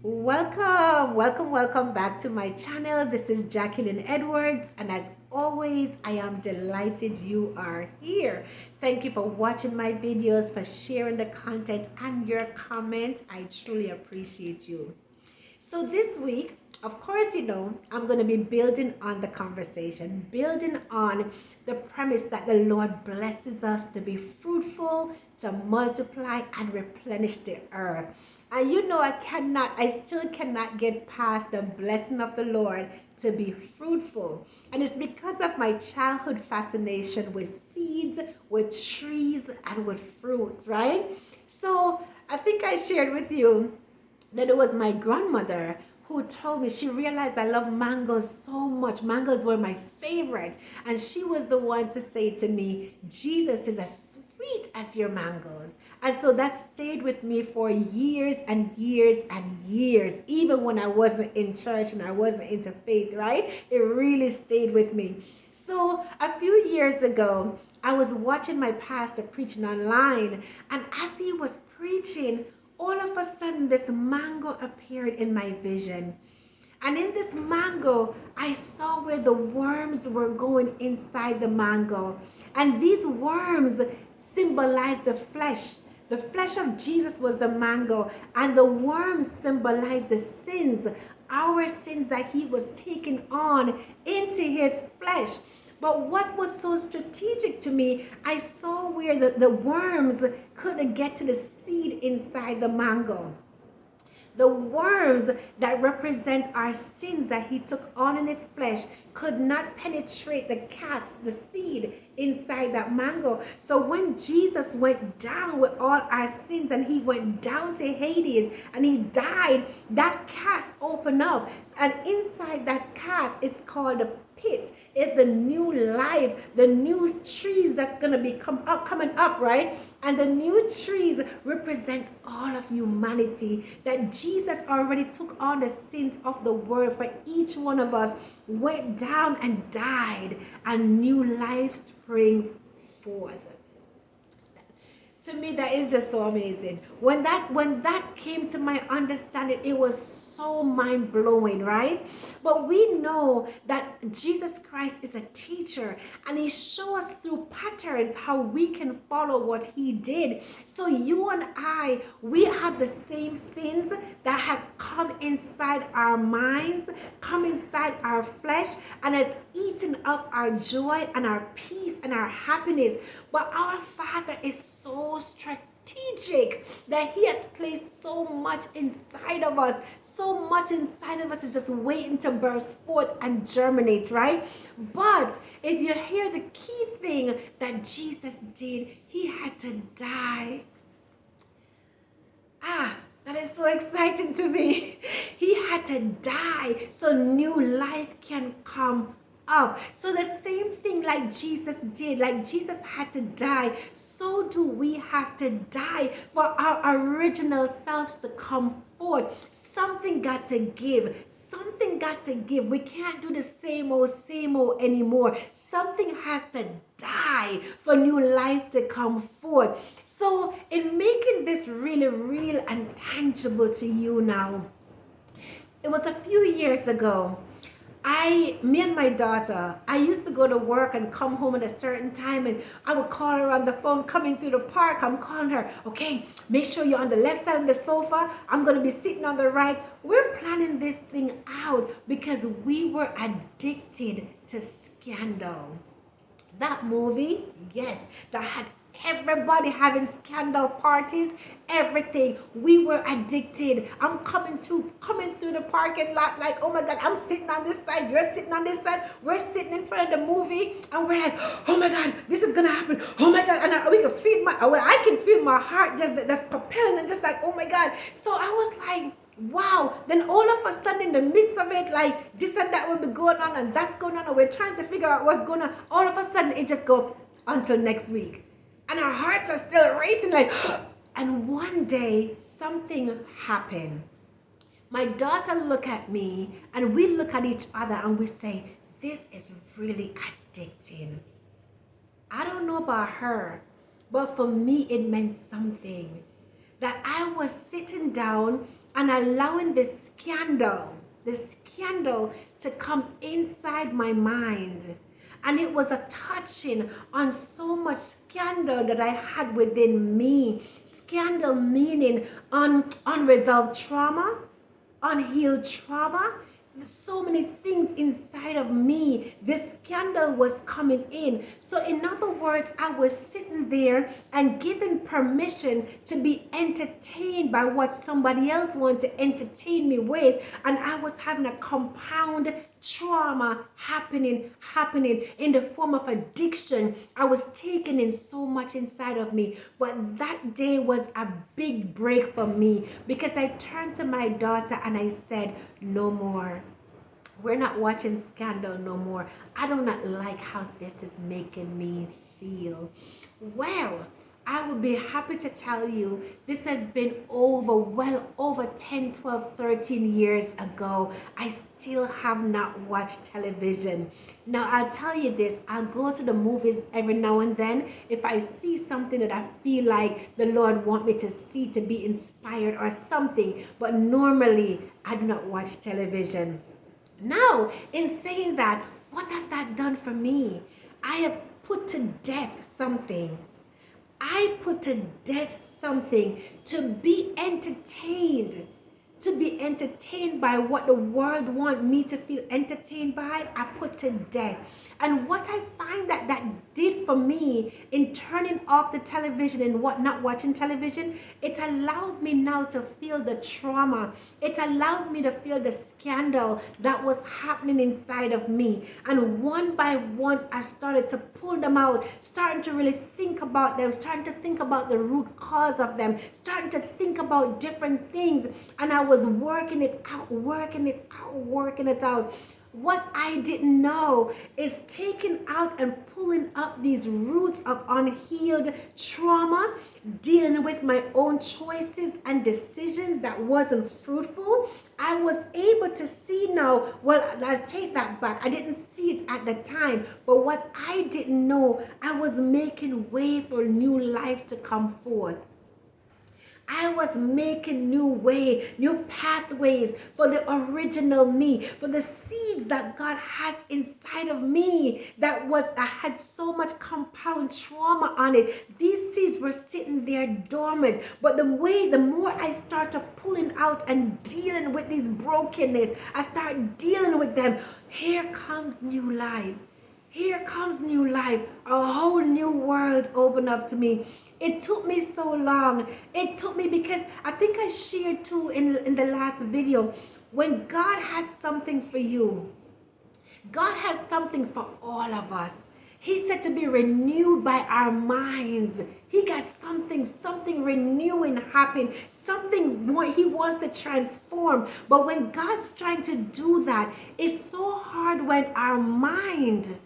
Welcome back to my channel. This is Jacqueline Edwards, and as always, I am delighted you are here. Thank you for watching my videos, for sharing the content and your comments. I truly appreciate you. So this week, of course, I'm going to be building on the conversation, building on the premise that the Lord blesses us to be fruitful, to multiply and replenish the earth. And I still cannot get past the blessing of the Lord to be fruitful. And it's because of my childhood fascination with seeds, with trees, and with fruits, right? So I think I shared with you that it was my grandmother who told me she realized I love mangoes so much. Mangoes were my favorite. And she was the one to say to me, Jesus is as sweet as your mangoes. And so that stayed with me for years and years and years, even when I wasn't in church and I wasn't into faith, right? It really stayed with me. So a few years ago, I was watching my pastor preaching online, and as he was preaching, all of a sudden this mango appeared in my vision. And in this mango, I saw where the worms were going inside the mango. And these worms symbolize the flesh. The flesh of Jesus was the mango, and the worms symbolize the sins, our sins that he was taking on into his flesh. But what was so strategic to me, I saw where the worms couldn't get to the seed inside the mango. The worms that represent our sins that he took on in his flesh could not penetrate the cast, the seed inside that mango. So when Jesus went down with all our sins and he went down to Hades and he died, that cast opened up. And inside that cast is called the pit. Is the new life, the new trees that's going to be coming up, right? And the new trees represent all of humanity, that Jesus already took on the sins of the world for each one of us, went down and died, and new life springs forth. To me, that is just so amazing. When that came to my understanding, it was so mind-blowing, right? But we know that Jesus Christ is a teacher, and he shows us through patterns how we can follow what he did. So you and I, we have the same sins that has come inside our minds, come inside our flesh, and has eaten up our joy and our peace and our happiness. But our Father is so strategic that he has placed so much inside of us. So much inside of us is just waiting to burst forth and germinate, right? But if you hear the key thing that Jesus did, he had to die. That is so exciting to me. He had to die so new life can come up. So the same thing like Jesus did, like Jesus had to die, so do we have to die for our original selves to come forth. Something got to give. Something got to give. We can't do the same old anymore. Something has to die for new life to come forth. So in making this really real and tangible to you now, it was a few years ago. Me and my daughter, I used to go to work and come home at a certain time, and I would call her on the phone coming through the park. I'm calling her, okay, make sure you're on the left side of the sofa. I'm going to be sitting on the right. We're planning this thing out because we were addicted to Scandal. That movie, yes, that had everybody having scandal parties, everything. We were addicted. I'm coming through the parking lot like, oh my God, I'm sitting on this side, you're sitting on this side, we're sitting in front of the movie, and we're like, oh my God, this is gonna happen. Oh my God, and we can feel I can feel my heart just propelling and just like, oh my God. So I was like, wow. Then all of a sudden in the midst of it, like this and that will be going on and that's going on, and we're trying to figure out what's going on. All of a sudden it just go until next week. And our hearts are still racing like, and one day something happened. My daughter look at me and we look at each other and we say, this is really addicting. I don't know about her, but for me it meant something. That I was sitting down and allowing the scandal to come inside my mind. And it was a touching on so much scandal that I had within me. Scandal meaning unresolved trauma, unhealed trauma, so many things inside of me. This scandal was coming in. So in other words, I was sitting there and given permission to be entertained by what somebody else wanted to entertain me with, and I was having a compound trauma happening in the form of addiction. I was taking in so much inside of me. But that day was a big break for me, because I turned to my daughter and I said, no more. We're not watching Scandal no more. I do not like how this is making me feel. Well, I would be happy to tell you this has been well over 10, 12, 13 years ago. I still have not watched television. Now, I'll tell you this, I'll go to the movies every now and then if I see something that I feel like the Lord want me to see, to be inspired or something. But normally, I do not watch television. Now, in saying that, what has that done for me? I have put to death something. I put to death something to be entertained. To be entertained by what the world want me to feel entertained by, I put to death. And what I find that did for me in turning off the television and not watching television, it allowed me now to feel the trauma. It allowed me to feel the scandal that was happening inside of me. And one by one, I started to pull them out, starting to really think about them, starting to think about the root cause of them, starting to think about different things. And I was working it out. What I didn't know is taking out and pulling up these roots of unhealed trauma, dealing with my own choices and decisions that wasn't fruitful. I was able to see now, well, I'll take that back. I didn't see it at the time, but what I didn't know, I was making way for new life to come forth. I was making new pathways for the original me, for the seeds that God has inside of me that had so much compound trauma on it. These seeds were sitting there dormant, but the more I started pulling out and dealing with these brokenness, I start dealing with them. Here comes new life. Here comes new life. A whole new world opened up to me. It took me so long. It took me, because I think I shared too in the last video, when God has something for you, God has something for all of us. He said to be renewed by our minds. He got something renewing happen, something more he wants to transform. But when God's trying to do that, it's so hard when our mind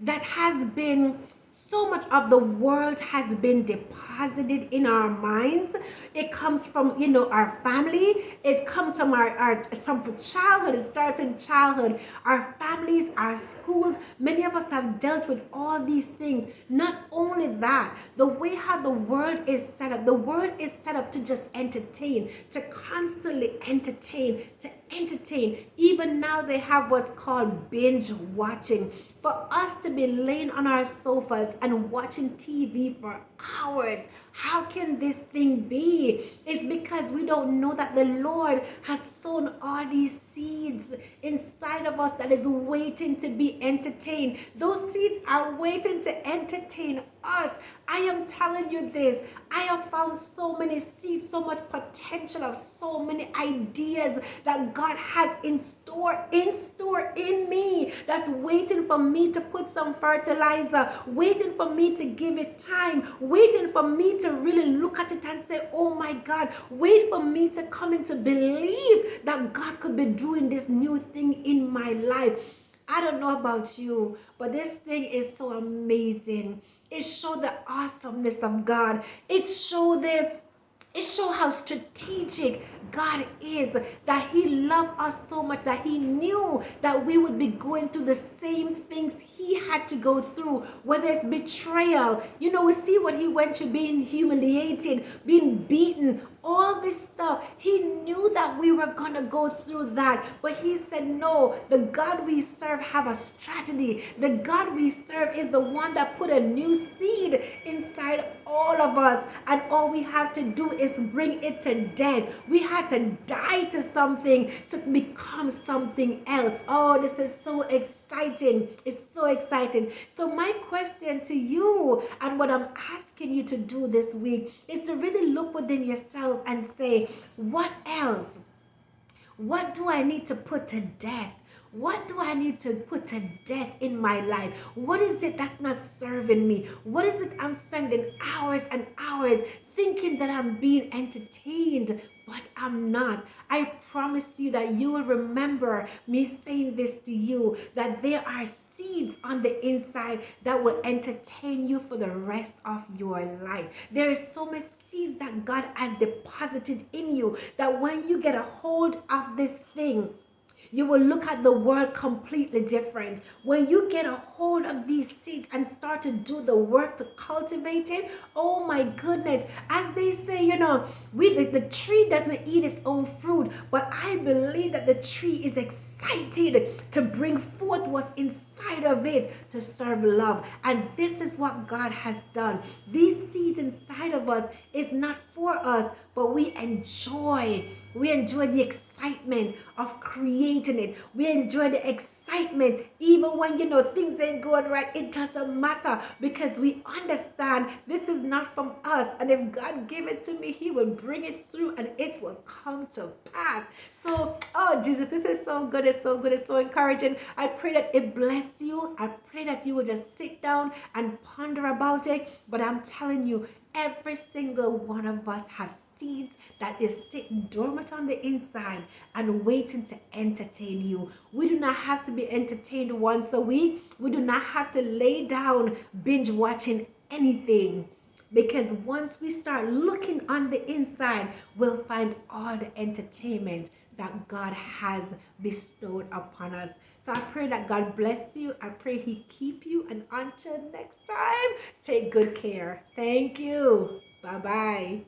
that has been, so much of the world has been deposited in our minds. It comes from, our family. It comes from from childhood. It starts in childhood. Our families, our schools. Many of us have dealt with all these things. Not only that, the way how the world is set up. The world is set up to just entertain, to constantly entertain, to entertain. Even now they have what's called binge watching. For us to be laying on our sofas and watching TV for hours. How can this thing be? It's because we don't know that the Lord has sown all these seeds inside of us that is waiting to be entertained. Those seeds are waiting to entertain us. I am telling you this. I have found so many seeds, so much potential of so many ideas that God has in store in me, that's waiting for me to put some fertilizer, waiting for me to give it time, waiting for me to really look at it and say, oh my God, wait for me to come in to believe that God could be doing this new thing in my life. I don't know about you, but this thing is so amazing. It showed the awesomeness of God. It showed how strategic God is, that he loved us so much that he knew that we would be going through the same things he had to go through, whether it's betrayal. You know, we see what he went through, being humiliated, being beaten, all this stuff. He knew that we were going to go through that, but he said, no, the God we serve have a strategy. The God we serve is the one that put a new seed inside all of us, and all we have to do is bring it to death. We had to die to something to become something else. Oh, this is so exciting. It's so exciting. So my question to you, and what I'm asking you to do this week, is to really look within yourself and say, what else? What do I need to put to death? What do I need to put to death in my life? What is it that's not serving me? What is it I'm spending hours and hours thinking that I'm being entertained, but I'm not? I promise you that you will remember me saying this to you, that there are seeds on the inside that will entertain you for the rest of your life. There is so much seeds that God has deposited in you that when you get a hold of this thing, you will look at the world completely different. When you get a hold of these seeds and start to do the work to cultivate it, oh my goodness. As they say, you know, the tree doesn't eat its own fruit, but I believe that the tree is excited to bring forth what's inside of it to serve love. And this is what God has done. These seeds inside of us is not for us, but we enjoy the excitement of creating it. We enjoy the excitement even when, you know, things ain't going right. It doesn't matter, because we understand this is not from us, and if God give it to me, he will bring it through and it will come to pass. So, oh Jesus, this is so good. It's so good. It's so encouraging. I pray that it bless you. I pray that you will just sit down and ponder about it. But I'm telling you, every single one of us have seeds that is sitting dormant on the inside and waiting to entertain you. We do not have to be entertained once a week. We do not have to lay down binge watching anything. Because once we start looking on the inside, we'll find all the entertainment that God has bestowed upon us. So I pray that God bless you. I pray he keep you. And until next time, take good care. Thank you. Bye-bye.